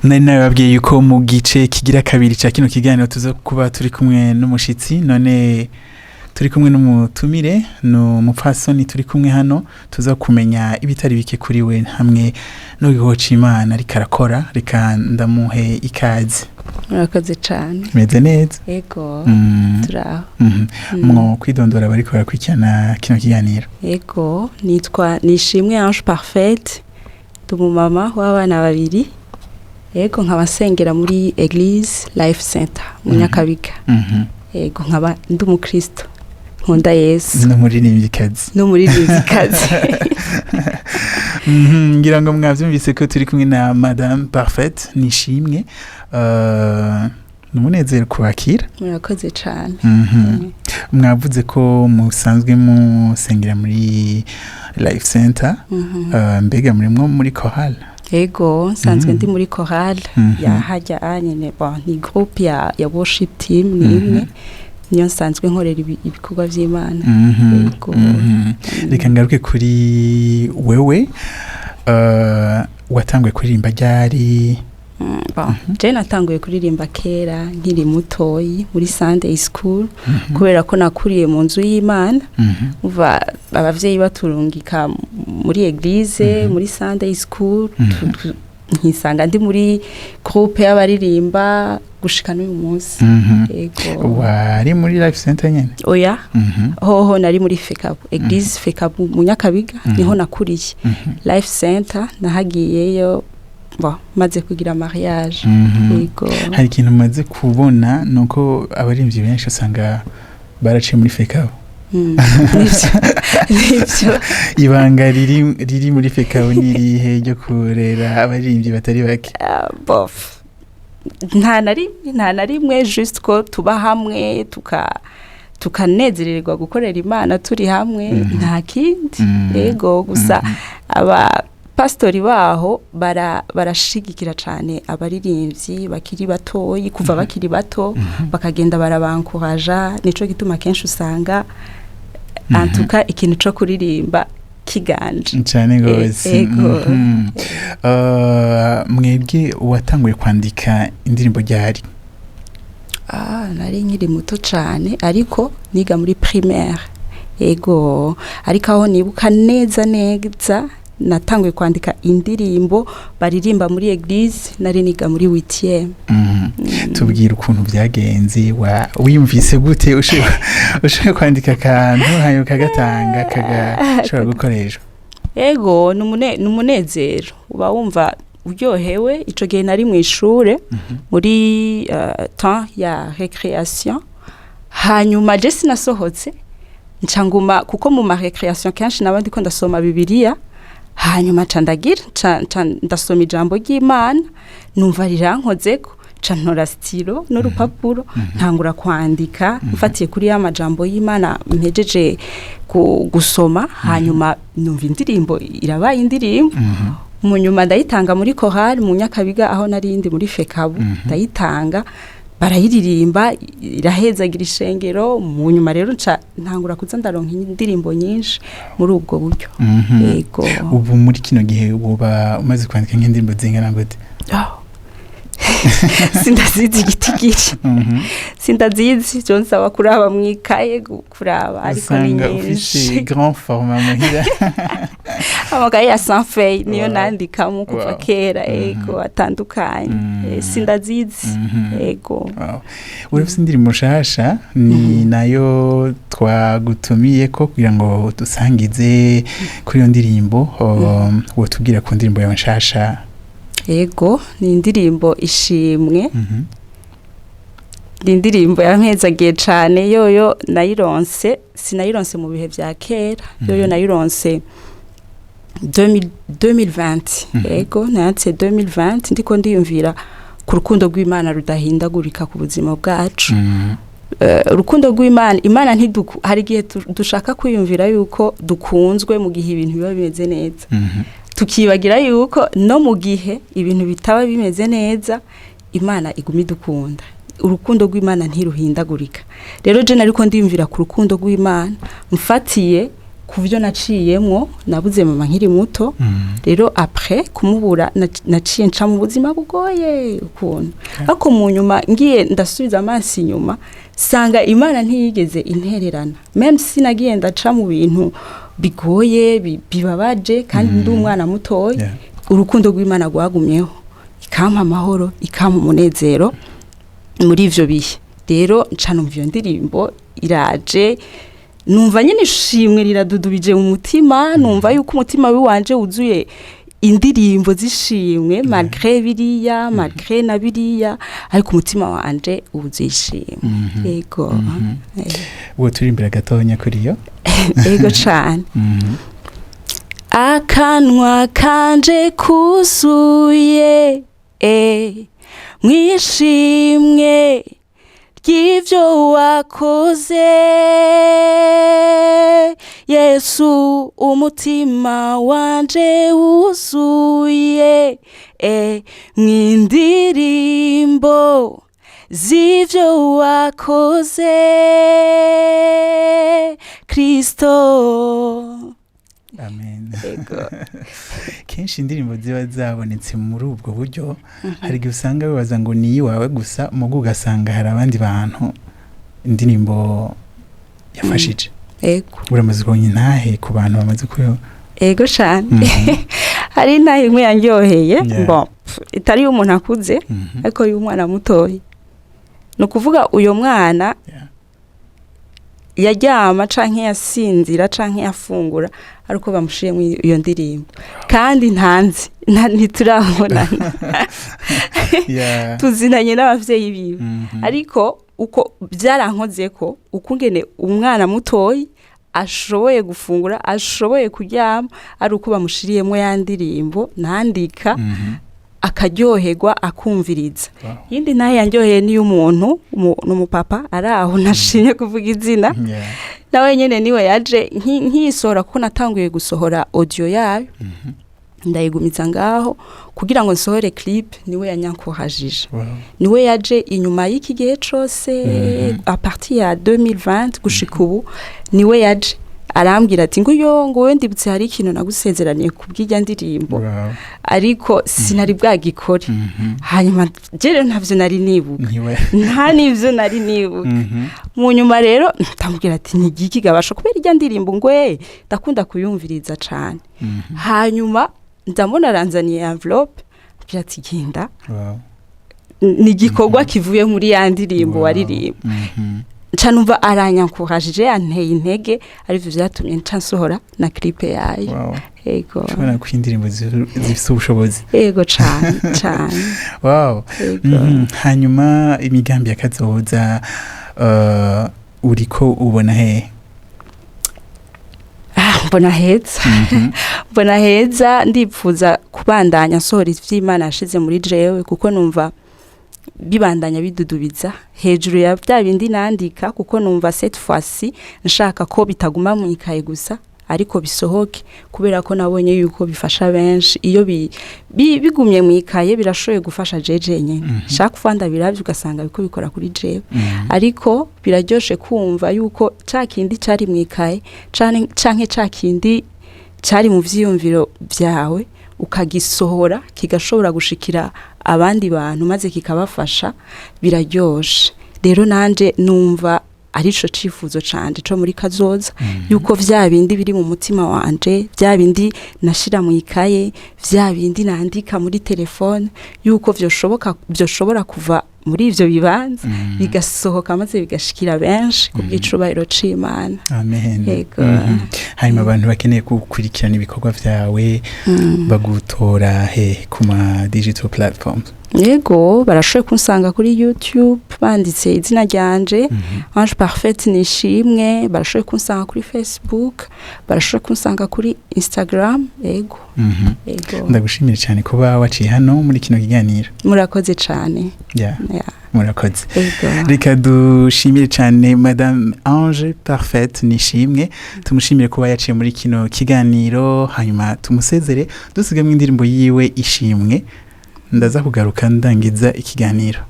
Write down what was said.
nari nababwiye yuko mu gice kigira kabiri ca kino kiganiro tuza kuba turi kumwe n'umushitsi none turi kumwe n'umutumire no mupfasoni turi kumwe hano tuza kumenya ibitari bike kuri we hamwe no gihoca Imana rikarakora reka ndamuhe ikaze. Murakoze cyane. Meze neza? Yego. Turaho. Mwo kwidondora bariko barakurikirana kino kiganiro. Yego, nitwa Nishimwe Ange Parfaite. Mama w'abana babiri. Yego nkabasengera muri Eglise Life Center mu Nyakabiga. Yego nkaba ndi umukristo. Nkunda Yesu. N'umuririmbyikazi. Ngira ngo mwavyumvise ko turi kumwe na Madame Parfaite Nishimwe. Numunezero kubakira. Murakoze cyane. Mwavuze ko musanzwe musengera muri Life Center. Mbega muri chorale? Yego, nsanzwe ndi muri chorale ya hajya anyene ni groupe ya worship team nimwe. Niyo nsanzwe nkorera ibikorwa vy'Imana. Yego. Reka ngaruke kuri wewe watanguye kuririmba ryari? Je natanguye kuririmba kera nkiri mutoyi muri Sunday school kubera ko nakuriye mu nzu y'Imana. Uva abavyeyi baturungika muri eglise muri Sunday school nkisanga ndi muri groupe y'abaririmba gushika n'uyu munsi. Yego. Wari muri Life Center nyene? Oya. Hoho nari muri Fekabu, Eglise Fekabu mu Nyakabiga niho nakuriye. Life Center nahagiyeyo maze kugira mariage. Yego. Hari ikintu maze kubona nuko abarimvyi benshi usanga baraciye muri Fekabu. Nivyo. Ibanga riri muri Fekabu nirihe ryo kurera abarimvyi batari bake? Bof. Nta narimwe just ko tuba hamwe tukanezererwa gukorera Imana turi hamwe nta kindi. Yego gusa aba pastori baho barashigikira cyane abaririmbyi bakiri batoyi kuva bakiri bato bakagenda barabankuraja nico gituma kenshi usanga antuka ikintu cyo kuririmba kiganje cyane gose. Mwebwe watanguye kwandika indirimbo ryari? Nari nkiri muto cyane ariko niga muri primaire. Yego, ariko aho nibuka neza natanguye kwandika indirimbo baririmba muri eglise nari niga muri 8e. Tubwira ukuntu byagenze wiyumvise gute ushaka kwandika akantu hayo kagatanga kagashobora gukoreshwa? Yego, numunezero uba wumva uryohewe. Ico gihe nari mu ishure muri temps ya récréation. Hanyuma je sinasohotse ncanguma kuko mu ma récréation kenshi nabandi ko ndasoma Bibiliya. Hanyuma candagira ndasoma ijambo ry'Imana numva rirankozeko cantora stilo n'urupapuro ntangura kwandika mfatiye kuri ya majambo y'Imana mpejeje gusoma. Hanyuma numva indirimbo irabaye indirimbo. Munyuma ndayitanga muri chorale mu Nyakabiga aho narindi muri Fekabu ndayitanga barayiririmba irahezagira ishengero. Mu nyuma rero ntangura kuza ndaronka indirimbo nyinshi muri ubwo buryo. Yego. Ubu muri kino gihe uba umaze kwandika nk'indirimbo zingana gute? Sindazizi igitigiri. Sindazizi cyo nsaba kuraba mwikaye kuraba ariko ni nyinshi. Grand format muhira. Amakaye ya sans feuille niyo nandika mu kuva kera. Yego atandukanye. Sindazizi. Yego. Urafite indirimbo nshasha ni nayo twagutumiye ko kugira ngo dusangize kuri iyo ndirimbo. Wotubwira ku ndirimbo yawe nshasha? Yego, ni indirimbo ishimwe. Ni indirimbo yampezagiye cyane. Yoyo sinayironse mu bihe bya kera. Yoyo nayironse 2020. Yego, nayatse 2020 ndiko ndiyumvira ku rukundo rw'Imana rudahindagurika ku buzima bwacu. Urukundo rw'Imana, Imana hari igihe dushaka kwiyumvira yuko dukunzwe mu gihe ibintu biba bimeze neza. Tukibagira yuko no mu gihe ibintu bitaba bimeze neza Imana iguma idukunda. Urukundo rw'Imana ntiruhindagurika. Rero je nariko ndiyumvira ku rukundo rw'Imana mfatiye ku byo naciyemwo nabuze mama nkiri muto rero après kumubura naciye nca mu buzima bugoye ukuntu ariko mu nyuma ngiye ndasubiza amaso inyuma sanga Imana ntiyigeze intererana même si nagiye ndaca mu bintu bigoye bibabaje kandi ndi umwana mutoya urukundo rw'Imana rwagumyeho ikampa amahoro ikampa umunezero muri ivyo bihe rero ncana iyo ndirimbo iraje numva nyine ishimwe riradudubije mu mutima numva yuko umutima wiwanje wuzuye indirimbo zishimwe malgré biriya malgré na biriya ariko umutima wanje wuzuye ishimwe yego uwo turimbira gatonya kuri yo yego cyane akanwa kanje kuzuye mwishimwe ry'ivyo wakoze Yesu umutima wanje wuzuye mwindirimbo z'ivyo wakoze Kristo. Amen. Kenshi indirimbo ziba zabonetse muri ubwo buryo hari igihe usanga bibaza ngo ni iwawe gusa mugo ugasanga hari abandi bantu indirimbo yafashije. Ego. Uramaze kubonye ntahe ku bantu bamaze kuyo. Ego cyane. Hari nayo imwe yanyoheye bon itari umuntu akuze ariko y'umwana mutoyi. No kuvuga uyo mwana yaryama canke yasinzira canke yafungura ariko bamushiye mu iyo ndirimbo kandi ntanzi ntiturabona tuzinanye n'abavyeyi biwe ariko uko byarankoze ko ukungene umwana mutoyi ashoboye gufungura ashoboye kuryama ari uko bamushiriyemo ya ndirimbo nandika akaryoherwa akumviriza yindi naye yanjyoheye ni umuntu n'umupapa araho nashimye kuvuga izina nawe nyene niwe yaje nkisora ko natanguye gusohora audio yayo ndayigumiza ngaho kugira ngo nsohore clip niwe yanyankohajije niwe yaje inyuma y'iki gihe cose à partir ya 2020 gushika ubu niwe yaje arambwira ati ngo wendibutse hari ikintu nagusezeraniye kubw'ijya ndirimbo ariko sinari bwagikore hanyuma jere ntavyo nari nibuka nta nivyo nari nibuka mu nyuma rero ndamubwira ati ni giki gabasha kubera ijya ndirimbo ngwe ndakunda kuyumviriza cane hanyuma ndamona aranzaniye envelope bya ati genda ni gikorwa kivuye muri ya ndirimbo waririmba canumva aranyankohajije yanteye intege arivyo vyatumye ncansohora na clip yayo yego cyane ku indirimbo zifite ubushobozi yego cyane wow hanyuma imigambi yakazoza uriko ubona he mbona heza ndipfuza kubandanya sohora ivy'Imana yashize muri jewe kuko numva bibandanya bidudubiza hejuru ya bya bindi nandika kuko numva cette fois-ci nshaka ko bitaguma mu ikaye gusa ariko bisohoke kubera ko nabonye yuko bifasha benshi iyo bigumye mu ikaye birashoye gufasha jeje nyene shaka kufanda biravye ugasanga biko bikora kuri jewe ariko biraryoshe kumva yuko cakindi cari mu ikaye canke cakindi cari mu vyiyumviro vyawe ukagisohora kigashobora gushikira abandi bantu maze kikabafasha biraryoshe rero nanje numva arico cifuzo canje co muri kazoza yuko vya bindi biri mu mutima wanje vya bindi nashira mu ikaye vya bindi nandika muri telefone yuko vyoshobora kuva muri ivyo bibanza bigasohoka maze bigashikira benshi kubw'icubahiro c'Imana. Amen. Yego. Hanyuma abantu bakeneye gukurikirana ibikorwa vyawe bagutora he kuma digital platforms. Yego barashoboye kunsanga kuri YouTube banditse izina ryanje Ange Parfaite Nishimwe barashoboye kunsanga kuri Facebook barashoboye kunsanga kuri Instagram yego yego ndagushimira cyane kuba waciye hano muri kino kiganiro murakoze cyane murakoze reka dushimire cyane Madame Ange Parfaite Nishimwe tumushimire kuba yaciye muri kino kiganiro hanyuma tumusezere dusigamwe indirimbo yiwe ishimwe ndaza kugaruka ndangiza ikiganiro.